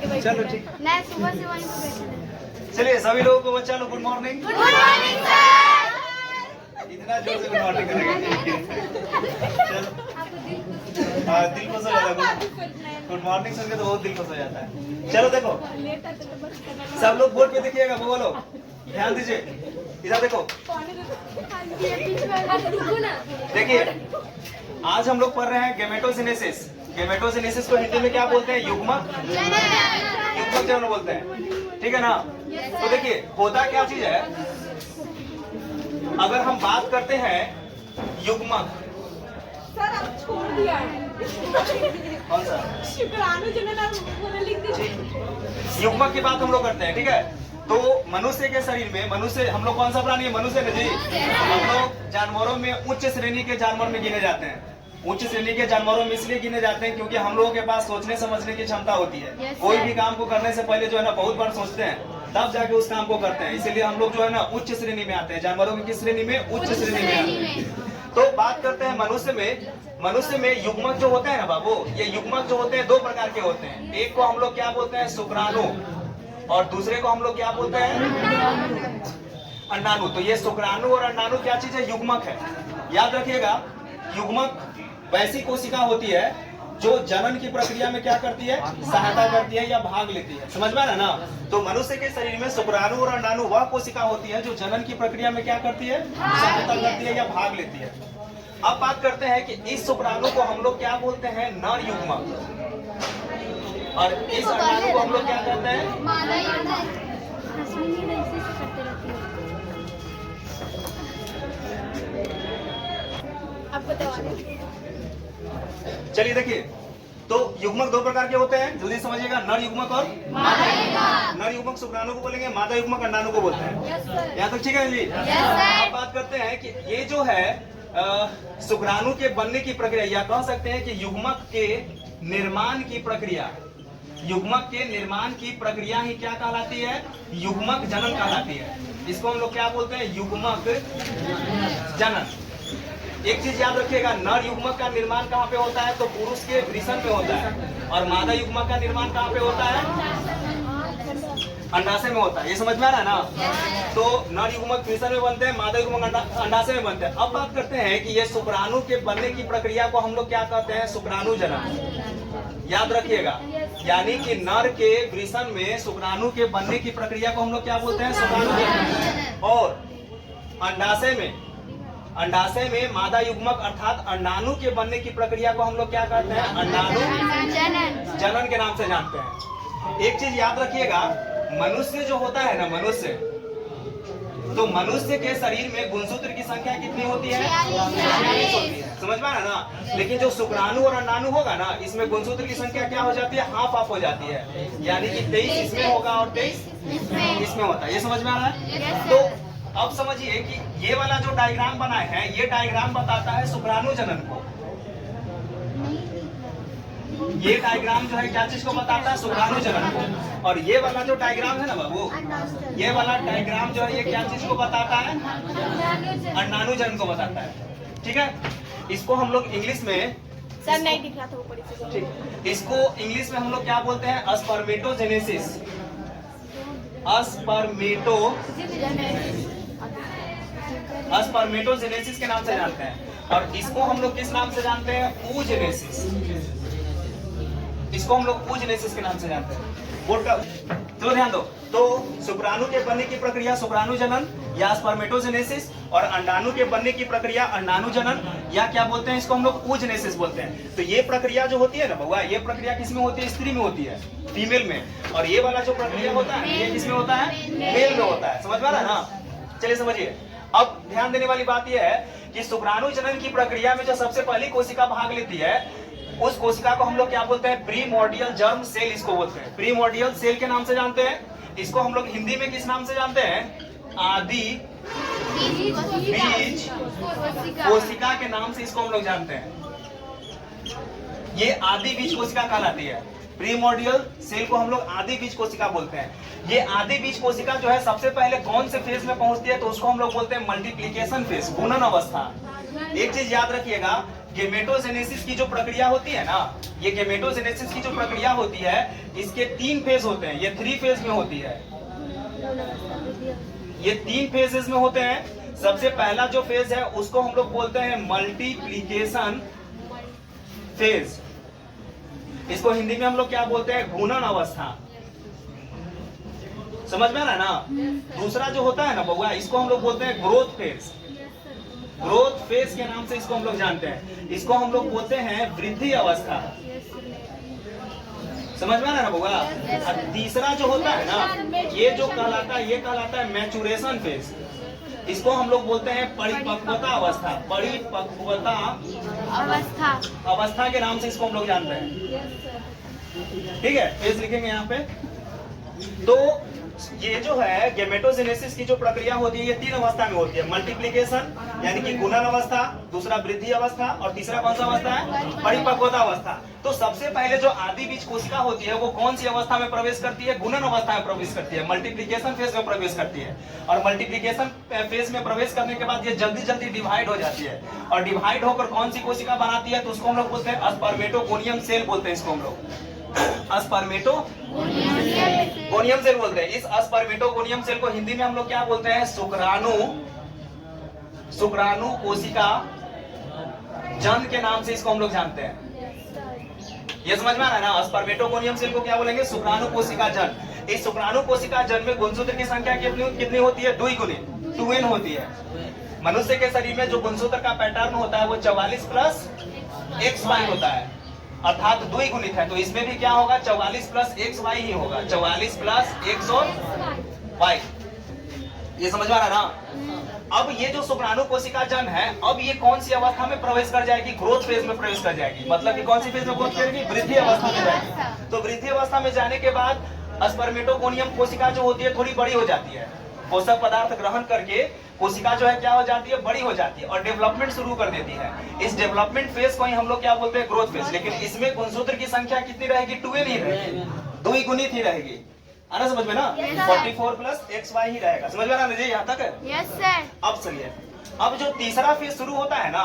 बैठे चलो हैं। ठीक। मैं सुबह से वहीं पे बैठे हैं। चलिए सभी लोगों को बच्चा लोग good morning. Good morning sir. इतना जोर से गुड मॉर्निंग करेंगे। चलो हाँ, दिल खुश हो जाता है। गुड मॉर्निंग सुन के तो बहुत दिल खुश हो जाता है। चलो देखो सब लोग बोर्ड पे देखिएगा, बोलो ध्यान दीजिए, इधर देखो। देखिए आज हम लोग पढ़ रहे हैं गेमेटोजेनेसिस। गेमेटोजेनेसिस को हिंदी में क्या बोलते हैं? युग्मक। युग्मक जनन बोलते हैं, ठीक है ना। तो देखिए होता क्या चीज है, अगर हम बात करते हैं युग्मक, सर अब छोड़ दिया है। कौन सा शुक्राणु जनन पूरा लिख दीजिए। युग्मक की बात हम लोग करते हैं, ठीक है। तो मनुष्य के शरीर में, मनुष्य हम लोग कौन सा प्राणी है? मनुष्य ना जी। हम लोग जानवरों में उच्च श्रेणी के जानवर में गिने जाते हैं। उच्च श्रेणी के जानवरों में इसलिए गिने जाते हैं क्योंकि हम लोगों के पास सोचने समझने की क्षमता होती है। कोई भी काम को करने से पहले जो है ना बहुत बार सोचते हैं, तब जाके उस काम को करते हैं। इसीलिए हम लोग जो है ना उच्च श्रेणी में आते हैं। जानवरों की किस श्रेणी में? उच्च श्रेणी में आते हैं। तो बात करते हैं मनुष्य में। मनुष्य में युग्मक जो होते हैं ना बाबू, ये युग्मक जो होते हैं दो प्रकार के होते हैं। एक को हम लोग क्या बोलते हैं? शुक्राणु, और दूसरे को हम लोग क्या बोलते हैं? अंडाणु। तो ये शुक्राणु और अंडाणु क्या चीज है? युग्मक है। याद रखिएगा, युग्मक वैसी कोशिका होती है जो जनन की प्रक्रिया में क्या करती है? सहायता करती है या भाग लेती है। समझ में आ रहा है ना। तो मनुष्य के शरीर में शुक्राणु और अंडाणु वह कोशिका होती है जो जनन की प्रक्रिया में क्या करती है? सहायता करती है या भाग लेती है। अब बात करते हैं कि इस शुक्राणु को हम लोग क्या बोलते हैं? नर युग्मक, और इस अंडाणु को हम लोग क्या कहते हैं? चलिए देखिए, तो युग्मक दो प्रकार के होते हैं, जल्दी समझिएगा। नर युग्मक और मादा युग्मक। नर युग्मक शुक्राणु को बोलेंगे, मादा युग्मक अंडाणु को बोलते हैं। यहाँ तक ठीक है जी। अब बात करते हैं कि ये जो है शुक्राणु के बनने की प्रक्रिया, या कह सकते हैं कि युग्मक के निर्माण की प्रक्रिया, युग्मक के निर्माण की प्रक्रिया ही क्या कहलाती है? युग्मक जनन कहलाती है। इसको हम लोग क्या बोलते हैं? युग्मक जनन। एक चीज याद रखिएगा, नर युग्मक का निर्माण कहाँ पे होता है? तो पुरुष के वृषण पे होता है, और मादा युग्मक का निर्माण कहाँ पे होता है? अंडाशय में होता है। ये समझ में आ रहा है ना। तो नर युग्मक वृषण में बनते हैं, मादा युग्मक अंडाशय में बनते हैं। अब बात करते हैं कि ये शुक्राणु के बनने की प्रक्रिया को हम लोग क्या कहते हैं? शुक्राणु जनन। याद रखिएगा, यानी कि नर के वृषण में शुक्राणु के बनने की प्रक्रिया को हम लोग क्या बोलते हैं? शुक्राणु जनन। और अंडाशय में मादा युग्मक अर्थात अंडाणु के बनने की प्रक्रिया को हम लोग क्या कहते हैं? अंडाणु जनन के नाम से जानते हैं। एक चीज याद रखिएगा, मनुष्य जो होता है ना, मनुष्य, तो मनुष्य के शरीर में गुणसूत्र की संख्या कितनी होती है? 46 होती है। समझ में आ रहा ना। लेकिन जो शुक्राणु और अंडाणु होगा ना, इसमें गुणसूत्र की संख्या क्या हो जाती है? हाफ हाफ हो जाती है, यानी कि 23 इसमें होगा और 23 इसमें होता है। ये समझ में आ रहा है। तो अब समझिए कि ये वाला जो डायग्राम बनाए हैं, ये डायग्राम बताता है शुक्राणु जनन को। ये डायग्राम जो है क्या चीज को बताता है? शुक्राणु जनन को। और ये वाला जो डायग्राम है ना बाबू, ये वाला डायग्राम जो है ये क्या चीज को बताता है? अंडाणु जनन को बताता है, ठीक है। इसको हम लोग इंग्लिश में, सर नहीं दिख रहा था ऊपर से। ठीक, इसको इंग्लिश में हम लोग क्या बोलते हैं? स्पर्मेटोजेनेसिस। स्पर्मेटोजेनेसिस के नाम से जानते हैं। और इसको हम लोग किस नाम से जानते हैं? oogenesis। इसको हम लोग oogenesis के नाम से जानते हैं। बोर्ड का तो ध्यान दो। तो शुक्राणु के बनने की प्रक्रिया शुक्राणु जनन या स्पर्मेटोजेनेसिस, और अंडाणु के बनने की प्रक्रिया अंडाणु जनन, या क्या बोलते हैं इसको? हम लोग oogenesis बोलते हैं। तो ये प्रक्रिया जो होती है ना बउआ, ये प्रक्रिया किसमें होती है? स्त्री में होती है, फीमेल में। और ये वाला जो प्रक्रिया होता है ये किसमें होता है? मेल में होता है। समझ में आ रहा है ना। चलिए समझिए। अब ध्यान देने वाली बात यह है कि शुक्राणु जनन की प्रक्रिया में जो सबसे पहली कोशिका भाग लेती है, उस कोशिका को हम लोग क्या बोलते हैं? प्रीमोर्डियल जर्म सेल इसको बोलते हैं। प्रीमोर्डियल सेल के नाम से जानते हैं। इसको हम लोग हिंदी में किस नाम से जानते हैं? आदि बीज कोशिका के नाम से इसको हम लोग जानते हैं। ये आदि बीज कोशिका कहलाती है। प्रीमोर्डियल सेल को हम लोग आदि बीज कोशिका बोलते हैं। ये आदि बीज कोशिका जो है सबसे पहले कौन से फेज में पहुंचती है, तो उसको हम लोग बोलते हैं मल्टीप्लीकेशन फेज, गुणन अवस्था। एक चीज याद रखिएगा, गेमेटोजेनेसिस की जो प्रक्रिया होती है ना, ये गेमेटोजेनेसिस की जो प्रक्रिया होती है, इसके 3 फेज होते हैं। ये 3 फेज में होती है, ये 3 फेजेस में होते हैं। सबसे पहला जो फेज है उसको हम लोग बोलते हैं मल्टीप्लीकेशन फेज। इसको हिंदी में हम लोग क्या बोलते हैं, घूर्णन अवस्था। समझ में आ रहा है ना। दूसरा जो होता है ना बउआ, इसको हम लोग बोलते हैं ग्रोथ फेज। ग्रोथ फेज के नाम से इसको हम लोग जानते हैं। इसको हम लोग बोलते हैं वृद्धि अवस्था। समझ में आ रहा है ना बउआ। और तीसरा जो होता है ना, ये जो कहलाता है, ये कहलाता है मैचुरेशन फेज। इसको हम लोग बोलते हैं परिपक्वता अवस्था। परिपक्वता अवस्था के नाम से इसको हम लोग जानते हैं। ठीक है, फेज लिखेंगे यहाँ पे। तो ये जो है गेमेटोजेनेसिस की जो प्रक्रिया होती है, ये 3 अवस्था में होती है। मल्टीप्लिकेशन यानी कि गुणन अवस्था, दूसरा वृद्धि अवस्था, और तीसरा कौन सा अवस्था है, परिपक्वता अवस्था। तो सबसे पहले जो आदि बीज कोशिका होती है वो कौन सी अवस्था में प्रवेश करती है, गुणन अवस्था में प्रवेश करती है, मल्टीप्लिकेशन फेज में प्रवेश करती है। और मल्टीप्लिकेशन फेज में प्रवेश करने के बाद ये जल्दी जल्दी डिवाइड हो जाती है, और डिवाइड होकर कौन सी कोशिका बनाती है, तो उसको हम लोग बोलते हैं स्पर्मेटोगोनियम सेल बोलते हैं। इसको हम लोग स्पर्मेटोगोनियम सेल बोलते हैं। इस स्पर्मेटोगोनियम सेल को हिंदी में हम लोग क्या बोलते हैं, शुक्राणु कोशिका जन के नाम से इसको हम लोग जानते हैं। ये समझ में आ रहा है ना। स्पर्मेटोगोनियम सेल को क्या बोलेंगे, शुक्राणु कोशिका जन। इस शुक्राणु कोशिका जन में गुणसूत्र की संख्या कितनी होती है, 2 होती है। मनुष्य के शरीर में जो गुणसूत्र का पैटर्न होता है वो 44 प्लस XY होता है, अर्थात 2 गुणित है। तो इसमें भी क्या होगा, 44 प्लस XY ही होगा, 44 प्लस X और Y। ये समझ में आ रहा ना। अब ये जो शुक्राणु कोशिका जन है, अब ये कौन सी अवस्था में प्रवेश कर जाएगी, ग्रोथ फेज में प्रवेश कर जाएगी। मतलब कि कौन सी फेज में ग्रोथ करेगी, वृद्धि अवस्था में जाएगी। तो वृद्धि अवस्था में जाने के बाद स्पर्मेटोगोनियम कोशिका जो होती है थोड़ी बड़ी हो जाती है, पोषक पदार्थ ग्रहण करके कोशिका जो है क्या हो जाती है, बड़ी हो जाती है और डेवलपमेंट शुरू कर देती है। इस डेवलपमेंट फेज को ही हम लोग क्या बोलते हैं, ग्रोथ फेज। लेकिन इसमें गुणसूत्र की संख्या कितनी रहेगी, 2 ही रहेगी, 2 गुणित ही रहेगी। आना समझ में ना। 44 प्लस XY ही रहेगा। समझ में आ रहा है यहाँ तक है। Yes sir. अब चलिए, अब जो तीसरा फेज शुरू होता है ना,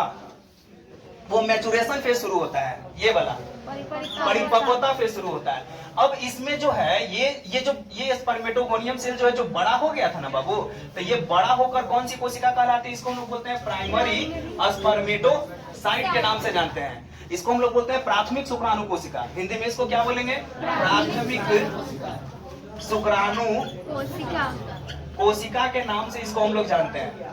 वो मैचुरेशन फेज शुरू होता है, ये वाला परिपक्वता फेज शुरू होता है। अब इसमें जो है ये स्पर्मेटोगोनियम सेल जो है, जो बड़ा हो गया था ना बाबू, तो ये बड़ा होकर कौन सी कोशिका कहलाती है, इसको हम लोग बोलते हैं प्राइमरी स्पर्मेटोसाइट के नाम से जानते हैं। इसको हम लोग बोलते हैं प्राथमिक शुक्राणु कोशिका। हिंदी में इसको क्या बोलेंगे, प्राथमिक शुक्राणु कोशिका के नाम से इसको हम लोग जानते हैं।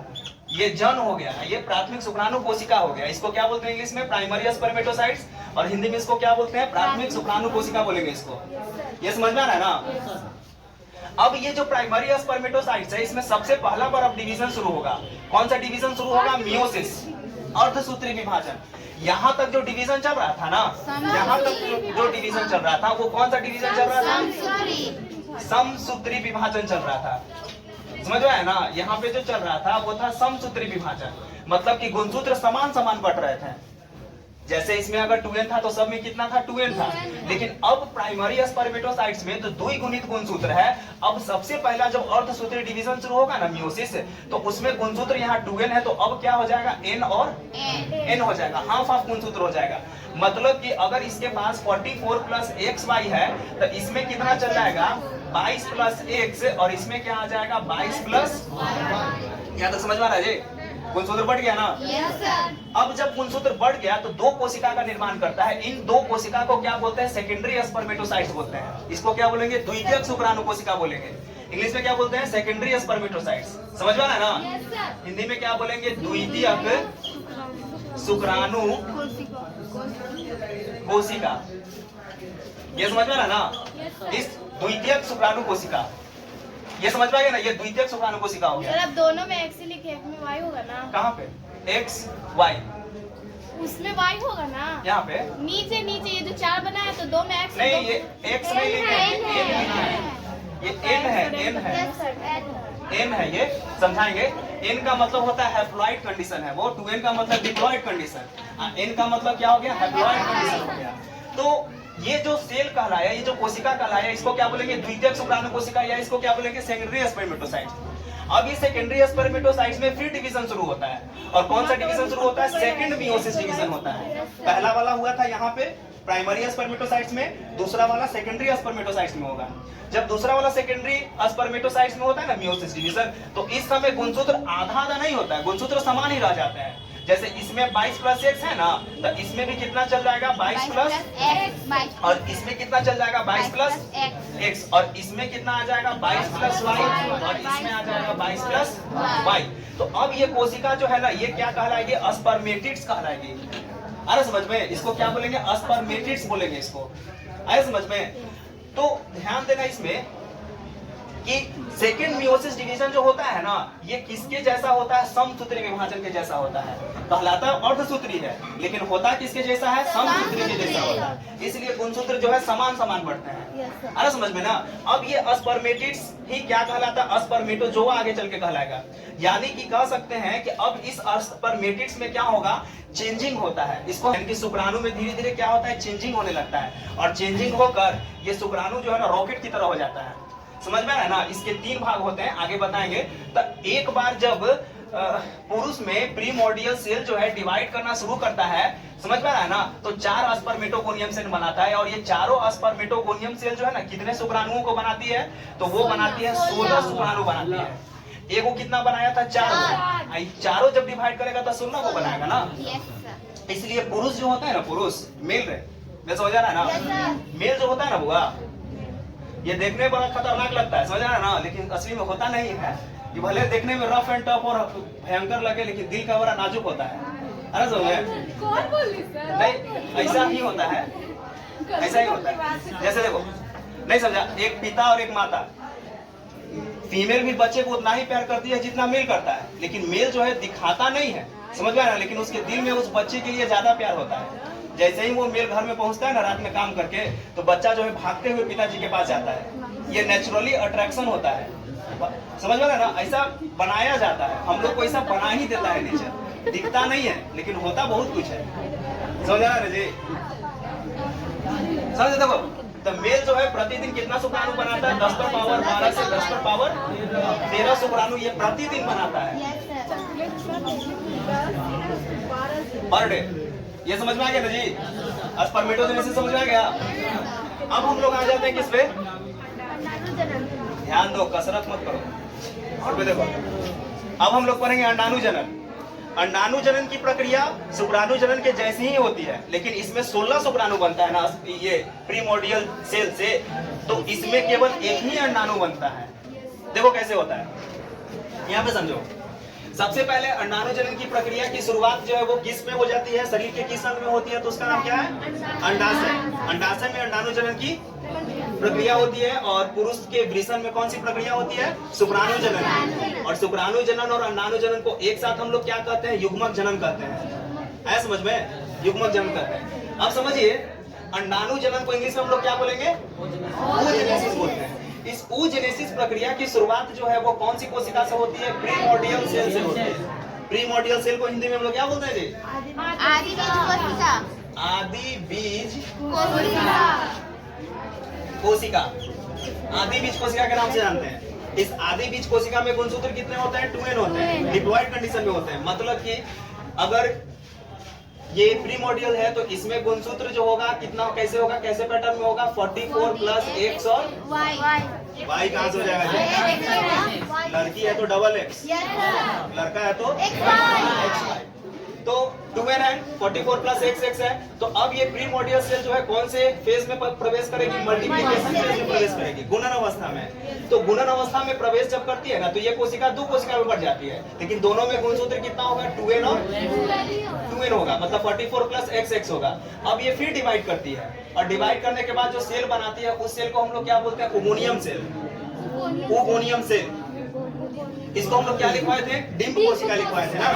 ये जन हो गया, ये प्राथमिक शुक्राणु कोशिका हो गया। इसको क्या बोलते हैं इंग्लिश में, प्राइमरी स्पर्मेटोसाइट्स, और हिंदी में इसको क्या बोलते हैं, प्राथमिक शुक्राणु कोशिका बोलेंगे इसको। ये समझ में आ रहा है ना। अब ये जो प्राइमरी स्पर्मेटोसाइट्स है, इसमें सबसे पहला बार अब डिवीजन शुरू होगा। कौन सा डिवीजन शुरू होगा, मियोसिस, अर्धसूत्री विभाजन। यहाँ तक जो डिवीजन चल रहा था ना, यहाँ तक जो डिवीजन चल रहा था वो कौन सा डिवीजन चल रहा था, समसूत्री विभाजन चल रहा था। समझ में आया ना। यहाँ पे जो चल रहा था वो था समसूत्री विभाजन, मतलब कि गुणसूत्र समान समान बट रहे थे। जैसे इसमें अगर 2n था तो सब में कितना था, 2n था। लेकिन अब प्राइमरी स्पर्मेटोसाइट्स में तो 2 गुणित गुणसूत्र है। अब सबसे पहला जब अर्धसूत्री डिवीजन शुरू होगा ना, मियोसिस, तो उसमें गुणसूत्र यहाँ 2n है, तो अब क्या हो जाएगा, n और n हो जाएगा, हाफ हाफ गुणसूत्र हो जाएगा। मतलब कि अगर इसके पास 44 प्लस XY है तो इसमें कितना चल जाएगा, 22 प्लस X, और इसमें क्या आ जाएगा, 22 प्लस Y। यहाँ तक समझ में आ रहा है जी। गुणसूत्र बढ़ गया ना। अब जब गुणसूत्र बढ़ गया तो 2 कोशिका का निर्माण करता है। इन 2 कोशिका को क्या बोलते हैं, सेकेंडरी स्पर्मेटोसाइट्स बोलते हैं। इसको क्या बोलेंगे, द्वितीयक शुक्राणु कोशिका बोलेंगे। इंग्लिश में क्या बोलते हैं, सेकेंडरी स्पर्मेटोसाइट्स। समझ में आ रहा है ना। हिंदी में क्या बोलेंगे, द्वितीयक शुक्राणु कोशिका। ये समझ में आ रहा है ना। इस द्वितीयक शुक्राणु कोशिका, ये समझ में आ गया ना, ये द्वितीयक शुक्राणु कोशिका हो गया। सर अब दोनों में X लिखे, एक में Y होगा ना। कहाँ पे, X Y, उसमें Y होगा ना। यहाँ पे नीचे ये जो 4 बना है तो 2 में X नहीं, ये X नहीं लिखे, ये N है, ये समझाएंगे। N का मतलब होता है हैप्लॉइड कंडीशन है वो, 2N का मतलब डिप्लॉइड कंडीशन, N का मतलब क्या हो गया, हैप्लॉइड कंडीशन हो गया। तो ये जो सेल कहलाया, ये जो कोशिका कहलाया, इसको क्या बोलेंगे? द्वितीयक शुक्राणु कोशिका, या इसको क्या बोलेंगे? Secondary spermatocytes. अब ये सेकेंडरी स्पर्मेटोसाइट्स में फिर डिवीजन शुरू होता है, और कौन सा डिवीजन शुरू होता है? सेकंड मियोसिस डिवीजन होता है। पहला वाला हुआ था यहाँ पे प्राइमरी स्पर्मेटोसाइट्स में, दूसरा वाला सेकेंडरी स्पर्मेटोसाइट्स में होगा। जब दूसरा वाला सेकेंडरी स्पर्मेटोसाइट्स में होता है ना मियोसिस डिवीजन, तो इस समय गुणसूत्र आधा आधा नहीं होता है, गुणसूत्र समान ही रह जाते हैं। जैसे इसमें 22 प्लस x है ना, तो इसमें भी कितना चल जाएगा? 22 प्लस x, और इसमें कितना चल जाएगा? 22 प्लस x, और इसमें कितना आ जाएगा? 22 प्लस y, और इसमें आ जाएगा 22 प्लस y। तो अब ये कोशिका जो है ना, ये क्या कहलाएगी? स्पर्मेटिड्स कहलाएगी। अरे समझ में? इसको क्या बोलेंगे? स्पर्मेटिड्स बोलेंगे इसको। अरे समझ में? तो ध्यान देना इसमें कि सेकेंड मियोसिस डिवीजन जो होता है ना, ये किसके जैसा होता है? समसूत्री विभाजन के जैसा होता है। कहलाता अर्धसूत्री है, लेकिन होता किसके जैसा है? समसूत्री के जैसा होता है। इसलिए गुणसूत्र जो है समान समान बढ़ते हैं। अरे समझ में ना? अब ये स्पर्मेटिड्स ही क्या कहलाता है? स्पर्मेटोजोआ आगे चल के कहलाएगा। यानी कि कह सकते हैं कि अब इस स्पर्मेटिड्स में क्या होगा? चेंजिंग होता है। इसको इनकी शुक्राणु में धीरे धीरे क्या होता है? चेंजिंग होने लगता है, और चेंजिंग होकर ये शुक्राणु जो है ना रॉकेट की तरह हो जाता है। समझ में आ रहा है ना? इसके 3 भाग होते हैं, आगे बताएंगे। तो एक बार जब पुरुष में प्रीमोर्डियल सेल जो है डिवाइड करना शुरू करता है, समझ में आ रहा है ना, तो 4 स्पर्मेटोगोनियम सेल बनाता है, और ये चारों स्पर्मेटोगोनियम सेल जो है ना कितने शुक्राणुओं को बनाती है? तो वो बनाती है 16 शुक्राणु बनाती है। एगो कितना बनाया था? 4। चारों जब डिवाइड करेगा तो 16 को बनाएगा ना। इसलिए पुरुष जो होता है ना, पुरुष मेल रे, समझ आ रहा है ना? मेल जो होता है ना बुआ, ये देखने में बड़ा खतरनाक लगता है, समझ रहा है ना, लेकिन असली में होता नहीं है। ये भले देखने में रफ एंड टफ और भयंकर लगे, लेकिन दिल का बड़ा नाजुक होता है। अरे समझे? कौन बोल रही सर? नहीं, ऐसा ही होता है, ऐसा ही होता है। जैसे देखो, नहीं समझा? एक पिता और एक माता, फीमेल भी बच्चे को उतना ही प्यार करती है जितना मेल करता है, लेकिन मेल जो है दिखाता नहीं है, समझ में आ रहा है, लेकिन उसके दिल में उस बच्चे के लिए ज्यादा प्यार होता है। जैसे ही वो मेल घर में पहुंचता है ना रात में काम करके, तो बच्चा जो है भागते हुए पिताजी के पास जाता है। ये नेचुरली अट्रैक्शन होता है, समझ में आ रहा है ना? ऐसा बनाया जाता है, हम लोग को ऐसा बना ही देता है नेचर। दिखता नहीं है, लेकिन होता बहुत कुछ है, समझ आ रहा है जी? समझ देखो, तो मेल जो है प्रतिदिन कितना शुक्राणु बनाता है? 10 पर पावर 12 से 10 पर पावर 13 शुक्राणु ये प्रतिदिन बनाता है पर डे। ये समझ में आ गया ना जी? स्पर्मेटोजेनेसिस समझ में आ गया? अब हम लोग आ जाते हैं किस पे? ध्यान दो, कसरत मत करो। और पे देखो, अब हम लोग पढ़ेंगे अंडाणुजनन। अंडाणुजनन की प्रक्रिया शुक्राणुजनन के जैसी ही होती है, लेकिन इसमें 16 शुक्राणु बनता है ना ये प्रीमोर्डियल सेल से, तो इसमें केवल एक ही अंडाणु बनता है। देखो कैसे होता है, यहाँ पे समझो। सबसे पहले अंडाणुजनन की प्रक्रिया की शुरुआत जो है वो किस में हो जाती है? शरीर के किस अंग में होती है? तो उसका नाम क्या है? अंडाशय। अंडाशय में अंडाणुजनन की प्रक्रिया होती है, और पुरुष के वृषण में कौन सी प्रक्रिया होती है? शुक्राणुजनन। और शुक्राणुजनन और अंडाणुजनन को एक साथ हम लोग क्या कहते हैं? युग्मक जनन कहते हैं। है समझ में? युग्मक जनन कहते हैं। अब समझिए, अंडाणुजनन को इंग्लिश में हम लोग क्या बोलेंगे? oogenesis बोलते हैं। इस oogenesis प्रक्रिया की शुरुआत जो है वो कौन सी कोशिका से होती है? प्रीमोर्डियल सेल से होती है। प्रीमोर्डियल सेल को हिंदी में हम लोग क्या बोलते हैं जी? आदि बीज कोशिका। आदि बीज कोशिका। कोशिका, आदि बीज कोशिका के नाम से जानते हैं। इस आदि बीज कोशिका में गुणसूत्र कितने होते हैं? 2n होते हैं, डिप्लॉयड कंडीशन में होते हैं। मतलब कि अगर ये प्रीमोर्डियल है तो इसमें गुणसूत्र जो होगा कितना, कैसे होगा, कैसे पैटर्न में होगा? 44 प्लस x और y कहाँ से हो जाएगा? लड़की है तो डबल x, लड़का है तो xy। तो 2n है, 44 प्लस x है। तो अब ये प्रीमोर्डियल सेल जो है कौन से फेज में प्रवेश करेगी? मल्टीप्लिकेशन फेज में प्रवेश करेगी, गुणन अवस्था में। तो गुणन अवस्था में प्रवेश जब करती है ना, तो ये कोशिका 2 कोशिका में बढ़ जाती है, लेकिन दोनों में गुणसूत्र कितना होगा? 2n और 2n होगा, मतलब 44 प्लस x होगा। अब ये फिर डिवाइड करती है, और डिवाइड करने के बाद जो सेल बनाती है उस सेल को हम लोग क्या बोलते हैं? Oogonium cell. ओगोनियम सेल, इसको हम लोग क्या लिखवाए थे? डिम्ब कोशिका लिखवाए थे ना।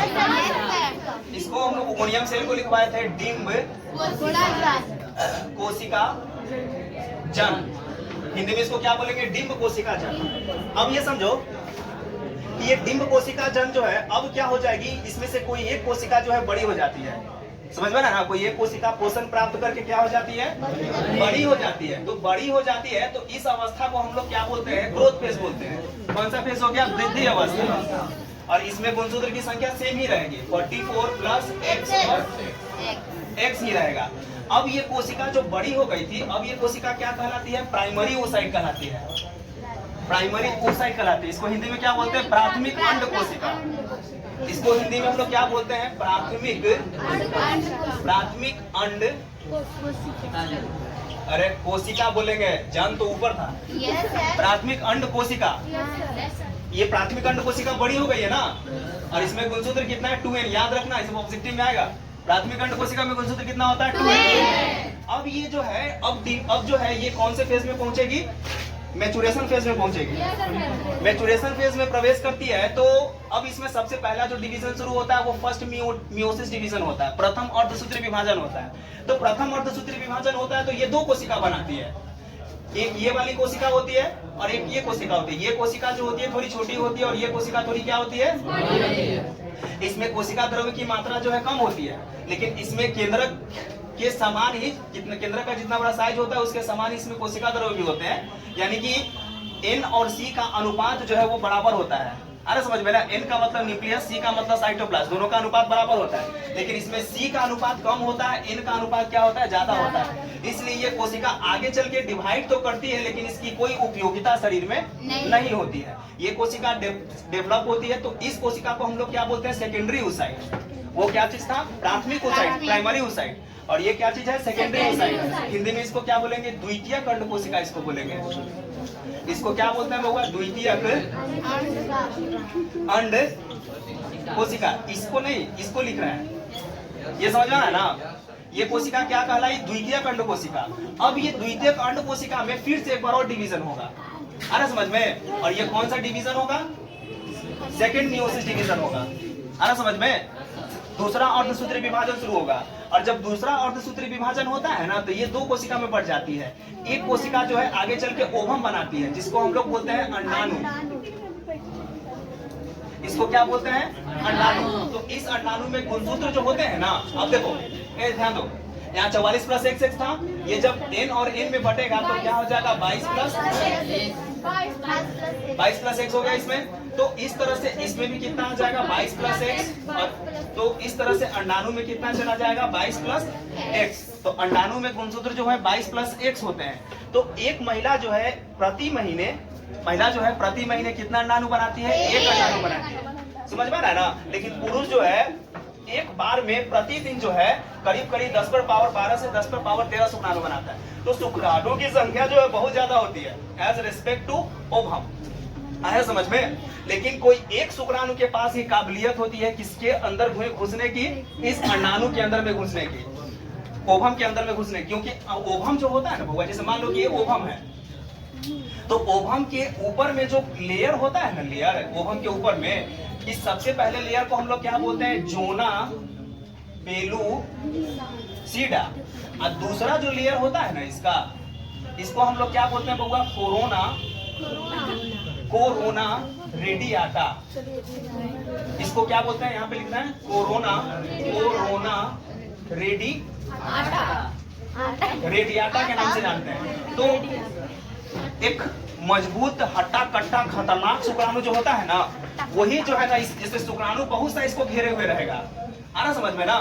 इसको हम लोग ओगोनियम सेल को लिखवाए थे डिम्ब कोशिका जन। हिंदी में इसको क्या बोलेंगे? डिम्ब कोशिका जन। अब ये समझो कि ये डिम्ब कोशिका जन जो है अब क्या हो जाएगी? इसमें से कोई एक कोशिका जो है बड़ी हो जाती है, समझ में ना, कोई एक कोशिका पोषण प्राप्त करके क्या हो जाती है, बड़ी हो जाती है। तो बड़ी हो जाती है तो इस अवस्था को हम लोग क्या बोलते हैं, ग्रोथ फेज बोलते हैं। कौन सा फेज हो गया, वृद्धि अवस्था। और इसमें गुणसूत्र की संख्या सेम ही रहेगी, 44 प्लस x और x ही रहेगा। अब ये कोशिका जो बड़ी हो गई थी, अब ये कोशिका क्या कहलाती है, प्राइमरी oocyte कहलाती है। प्राइमरी oocyte कहलाती है। इसको हिंदी में क्या बोलते हैं, प्राथमिक अंड कोशिका। इसको हिंदी में हम लोग क्या बोलते हैं, प्राथमिक अंड। अरे कोशिका बोलेंगे, जन तो ऊपर था। प्राथमिक अंड कोशिका, ये प्राथमिक अंड कोशिका बड़ी हो गई है ना, और इसमें गुणसूत्र कितना है, 2n। याद रखना, इसमें ऑब्जेक्टिव में आएगा। प्राथमिक अंड कोशिका में गुणसूत्र कितना होता है, 2n। अब ये जो है, अब जो है ये कौन से फेज में पहुंचेगी, मैचुरेशन फेज में पहुंचेगी। मैचुरेशन फेज में प्रवेश करती है तो अब इसमें सबसे पहला जो डिवीजन शुरू होता है वो फर्स्ट मियोसिस डिवीजन होता है, प्रथम अर्धसूत्री विभाजन होता है। तो प्रथम अर्धसूत्री विभाजन होता है तो ये दो कोशिका बनाती है, एक ये वाली कोशिका होती है और एक ये कोशिका होती है। ये कोशिका जो होती है थोड़ी छोटी होती है और ये कोशिका थोड़ी क्या होती है, इसमें कोशिका द्रव्य की मात्रा जो है कम होती है, लेकिन इसमें केंद्रक के समान ही, केंद्रक का जितना बड़ा साइज होता है उसके समान ही इसमें कोशिका द्रव्य भी होते हैं। यानी कि N और C का अनुपात जो है वो बराबर होता है। अरे समझ में ना, N का मतलब न्यूक्लियस, C का मतलब साइटोप्लाज्म, दोनों का अनुपात बराबर होता है। लेकिन इसमें C का अनुपात कम होता है, N का अनुपात क्या होता है, ज्यादा होता है। इसलिए ये कोशिका आगे चल के डिवाइड तो करती है लेकिन इसकी कोई उपयोगिता शरीर में नहीं होती है। ये कोशिका डेवलप होती है तो इस कोशिका को हम लोग क्या बोलते हैं, सेकेंडरी oocyte। वो क्या चीज था, प्राथमिक oocyte, प्राइमरी oocyte। और ये क्या चीज है, सेकेंडरी oocyte। हिंदी में इसको क्या बोलेंगे, द्वितीयक अंड कोशिका इसको बोलेंगे। इसको क्या बोलते हैं लोग, द्वितीयक अंड कोशिका। इसको नहीं, इसको लिख रहे हैं, ये समझ में आया ना। ये कोशिका क्या कहलाई, द्वितीयक अंड कोशिका। अब ये द्वितीयक अंड कोशिका में फिर से एक बार और डिवीजन होगा, अरे समझ में। और ये कौन सा डिवीजन होगा, सेकेंड मियोसिस डिवीजन होगा, अरे समझ में। दूसरा अर्धसूत्री विभाजन शुरू होगा और जब दूसरा अर्धसूत्री विभाजन होता है ना तो ये दो कोशिका में बढ़ जाती है। एक कोशिका जो है आगे चल के ओवम बनाती है जिसको हम लोग बोलते हैं अंडाणु। इसको क्या बोलते हैं, अंडाणु। तो इस अंडाणु में गुणसूत्र जो होते हैं ना, अब देखो ध्यान दो, यहाँ 44 प्लस x था, ये जब n और n में बटेगा तो क्या हो जाएगा, 22 प्लस x हो गया इसमें। तो इस तरह से इसमें भी कितना आ जाएगा, 22 प्लस x। और तो इस तरह से अंडाणु में कितना चला जाएगा, 22 प्लस x। तो अंडाणु में गुणसूत्र जो है 22 प्लस x होते हैं। तो एक महिला जो है प्रति महीने कितना अंडाणु बनाती है, एक अंडाणु बनाती है, समझ में आ रहा है ना। लेकिन पुरुष जो है एक बार में प्रतिदिन जो है करीब 10 पर पावर 12 से 10 पर पावर 13 शुक्राणु बनाता है। तो शुक्राणु की संख्या जो है बहुत ज्यादा होती है एज रेस्पेक्ट टू ओवम, आया समझ में। लेकिन कोई एक शुक्राणु के पास ही काबिलियत होती है किसके अंदर घुसने की, इस अंडाणु के अंदर में घुसने की, ओवम के अंदर में घुसने। क्योंकि ओवम जो होता है ना भैया, जैसे मान लो कि ये ओवम है तो ओवम के ऊपर में जो लेयर होता है ना, लेयर ओवम के ऊपर में, इस सबसे पहले लेयर को हम लोग क्या बोलते हैं, जोना पेलुसिडा। और दूसरा जो लेयर होता है ना इसका, इसको हम लोग क्या बोलते हैं बउआ, कोरोना रेडियाटा। इसको क्या बोलते हैं, यहाँ पे लिखना है कोरोना रेडियाटा के नाम से जानते हैं। तो एक मजबूत हट्टा कट्टा खतरनाक शुक्राणु जो होता है ना, वही जो है ना जैसे शुक्राणु बहुत सा इसको घेरे हुए रहेगा, आना समझ में ना।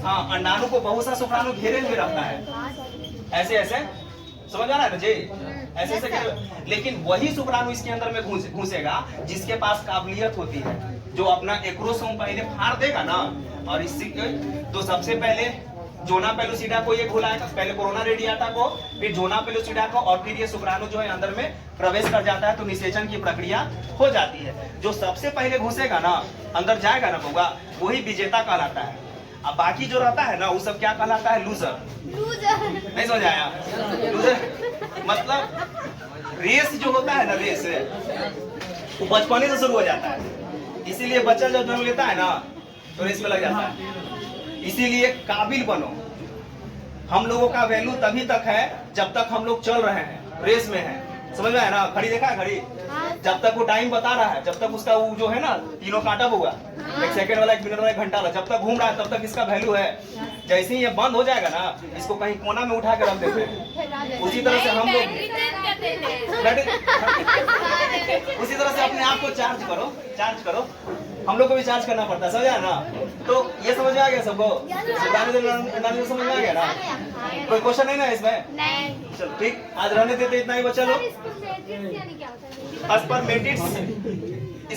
हाँ, अंडाणु को बहुत सा शुक्राणु घेरे हुए रहता है, ऐसे समझ आ रहा है ना जी, ऐसे घेरे। लेकिन वही शुक्राणु इसके अंदर में घुसेगा जिसके पास काबिलियत होती है, जो अपना एक्रोसोम पहले फाड़ देगा ना। और इसी तो सबसे पहले जोना पेलुसिडा को ये घुलाएगा, पहले कोरोना रेडियाटा को, फिर जोना पेलुसिडा को, और फिर ये शुक्राणु जो है अंदर में प्रवेश कर जाता है तो निषेचन की प्रक्रिया हो जाती है। जो सबसे पहले घुसेगा ना, अंदर जाएगा ना होगा, वही विजेता कहलाता है। अब बाकी जो रहता है ना वो सब क्या कहलाता है, लूजर। नहीं समझ आया, लूजर मतलब रेस जो होता है ना, रेस वो बचपन से शुरू हो जाता है। इसीलिए बच्चा जब जन्म लेता है ना तो रेस में लग जाता है। इसीलिए काबिल बनो। हम लोगों का वैल्यू तभी तक है जब तक हम लोग चल रहे हैं, रेस में हैं, समझ में आया ना। घड़ी देखा है, घड़ी जब तक वो टाइम बता रहा है, जब तक उसका वो जो है ना तीनों कांटा होगा, 1 सेकंड वाला, 1 मिनट वाला, 1 घंटा वाला, जब तक घूम रहा है तब तक इसका वैल्यू है। जैसे ही ये बंद हो जाएगा ना, इसको कहीं कोना में उठा के रख देते हैं। उसी तरह से हम लोग उसी तरह से अपने आप को चार्ज करो। हम लोग को भी चार्ज करना पड़ता है, समझा ना? तो ये समझ में आ गया सबको? समझ में आ गया ना? कोई क्वेश्चन नहीं ना इसमें? नहीं। चलो ठीक, आज रहने देते, इतना ही बच्चा लोग।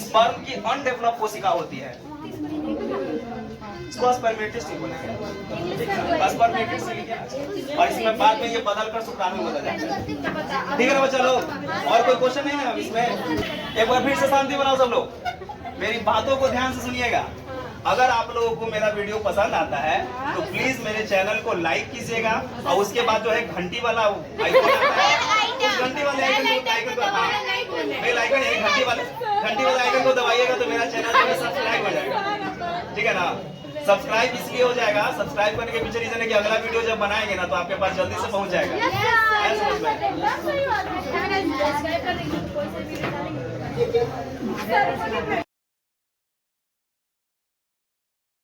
स्पर्म की अनडेवलप कोशिका होती है, इसको स्पर्मेटिस नहीं बोलेंगे, स्पर्मेटिस लिखे। और इसमें बाद में ये बदल कर शुक्राणु बदल जाता है। ठीक है ना बच्चा लोग? और कोई क्वेश्चन नहीं है इसमें? एक बार फिर से शांति बनाओ सब लोग, मेरी बातों को ध्यान से सुनिएगा। अगर आप लोगों को मेरा वीडियो पसंद आता है तो प्लीज मेरे चैनल को लाइक कीजिएगा, और उसके बाद जो है घंटी वाला आइकन आता है, उस घंटी वाले आइकन को बेल आइकन है, घंटी वाले आइकन को दबाइएगा तो मेरा चैनल जो है सब्सक्राइब हो जाएगा। ठीक है ना? सब्सक्राइब इसलिए हो जाएगा, सब्सक्राइब करने के पीछे रीजन है कि अगला वीडियो जब बनाएंगे ना तो आपके पास जल्दी से पहुंच जाएगा। ऐसा समझ में?